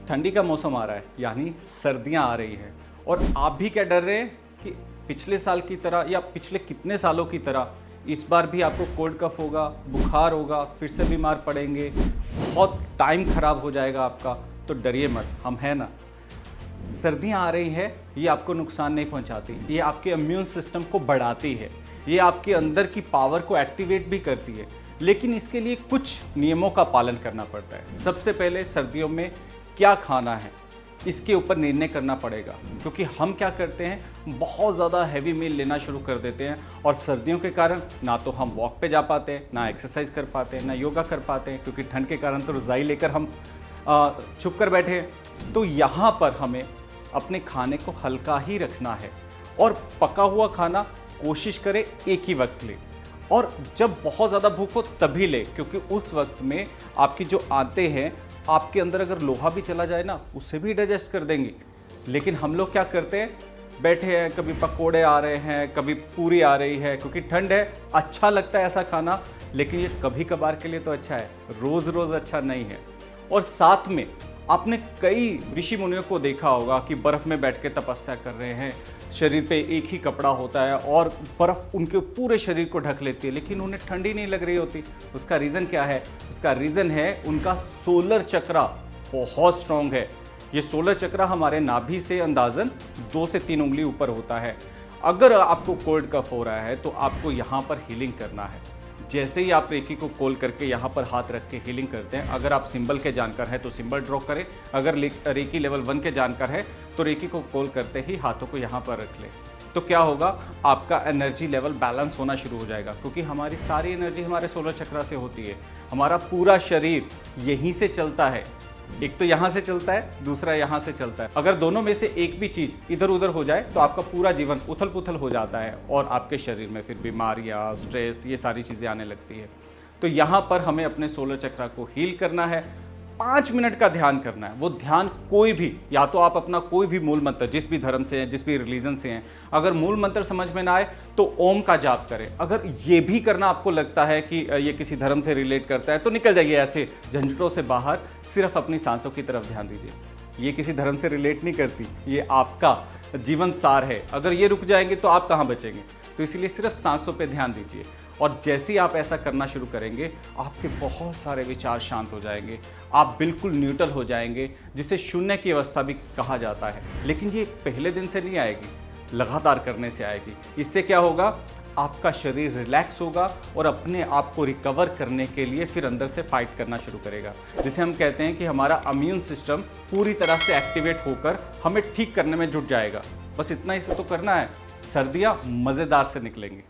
ठंडी का मौसम आ रहा है, यानी सर्दियां आ रही हैं और आप भी क्या डर रहे हैं कि पिछले साल की तरह या पिछले कितने सालों की तरह इस बार भी आपको कोल्ड कफ होगा, बुखार होगा, फिर से बीमार पड़ेंगे, बहुत टाइम खराब हो जाएगा आपका। तो डरिए मत, हम हैं ना। सर्दियां आ रही हैं, ये आपको नुकसान नहीं पहुंचाती, ये आपके इम्यून सिस्टम को बढ़ाती है, ये आपके अंदर की पावर को एक्टिवेट भी करती है, लेकिन इसके लिए कुछ नियमों का पालन करना पड़ता है। सबसे पहले सर्दियों में क्या खाना है इसके ऊपर निर्णय करना पड़ेगा, क्योंकि हम क्या करते हैं, बहुत ज़्यादा हैवी मील लेना शुरू कर देते हैं और सर्दियों के कारण ना तो हम वॉक पे जा पाते हैं, ना एक्सरसाइज कर पाते हैं, ना योगा कर पाते हैं, क्योंकि ठंड के कारण तो रज़ाई लेकर हम छुप कर बैठे हैं। तो यहाँ पर हमें अपने खाने को हल्का ही रखना है और पका हुआ खाना कोशिश करें एक ही वक्त लें, और जब बहुत ज़्यादा भूख हो तभी ले, क्योंकि उस वक्त में आपकी जो आंतें हैं, आपके अंदर अगर लोहा भी चला जाए ना, उसे भी डाइजेस्ट कर देंगी। लेकिन हम लोग क्या करते हैं, बैठे हैं, कभी पकोड़े आ रहे हैं, कभी पूरी आ रही है, क्योंकि ठंड है, अच्छा लगता है ऐसा खाना, लेकिन ये कभी कभार के लिए तो अच्छा है, रोज़ रोज़ अच्छा नहीं है। और साथ में आपने कई ऋषि मुनियों को देखा होगा कि बर्फ़ में बैठ के तपस्या कर रहे हैं, शरीर पे एक ही कपड़ा होता है और बर्फ़ उनके पूरे शरीर को ढक लेती है, लेकिन उन्हें ठंडी नहीं लग रही होती। उसका रीज़न क्या है? उसका रीज़न है उनका सोलर चक्रा बहुत स्ट्रॉन्ग है। ये सोलर चक्रा हमारे नाभि से अंदाज़न 2 से 3 उंगली ऊपर होता है। अगर आपको कोल्ड कफ हो रहा है तो आपको यहाँ पर हीलिंग करना है। जैसे ही आप रेकी को कॉल करके यहाँ पर हाथ रख के हीलिंग करते हैं, अगर आप सिंबल के जानकार हैं तो सिंबल ड्रॉ करें, अगर रेकी लेवल 1 के जानकार है तो रेकी को कॉल करते ही हाथों को यहाँ पर रख लें। तो क्या होगा, आपका एनर्जी लेवल बैलेंस होना शुरू हो जाएगा, क्योंकि हमारी सारी एनर्जी हमारे सोलर चक्रा से होती है। हमारा पूरा शरीर यहीं से चलता है, एक तो यहाँ से चलता है, दूसरा यहाँ से चलता है। अगर दोनों में से एक भी चीज़ इधर उधर हो जाए तो आपका पूरा जीवन उथल पुथल हो जाता है और आपके शरीर में फिर बीमारियाँ, स्ट्रेस, ये सारी चीज़ें आने लगती है। तो यहाँ पर हमें अपने सोलर चक्रा को हील करना है। 5 मिनट का ध्यान करना है। वो ध्यान कोई भी, या तो आप अपना कोई भी मूल मंत्र, जिस भी धर्म से हैं, जिस भी रिलीजन से हैं, अगर मूल मंत्र समझ में ना आए तो ओम का जाप करें। अगर ये भी करना आपको लगता है कि ये किसी धर्म से रिलेट करता है तो निकल जाइए ऐसे झंझटों से बाहर, सिर्फ अपनी सांसों की तरफ ध्यान दीजिए। ये किसी धर्म से रिलेट नहीं करती, ये आपका जीवन सार है। अगर ये रुक जाएंगे तो आप कहाँ बचेंगे? तो इसलिए सिर्फ सांसों पर ध्यान दीजिए, और जैसे ही आप ऐसा करना शुरू करेंगे, आपके बहुत सारे विचार शांत हो जाएंगे, आप बिल्कुल न्यूट्रल हो जाएंगे, जिसे शून्य की अवस्था भी कहा जाता है। लेकिन ये पहले दिन से नहीं आएगी, लगातार करने से आएगी। इससे क्या होगा, आपका शरीर रिलैक्स होगा और अपने आप को रिकवर करने के लिए फिर अंदर से फाइट करना शुरू करेगा, जिसे हम कहते हैं कि हमारा इम्यून सिस्टम पूरी तरह से एक्टिवेट होकर हमें ठीक करने में जुट जाएगा। बस इतना ही से तो करना है, सर्दियाँ मज़ेदार से निकलेंगी।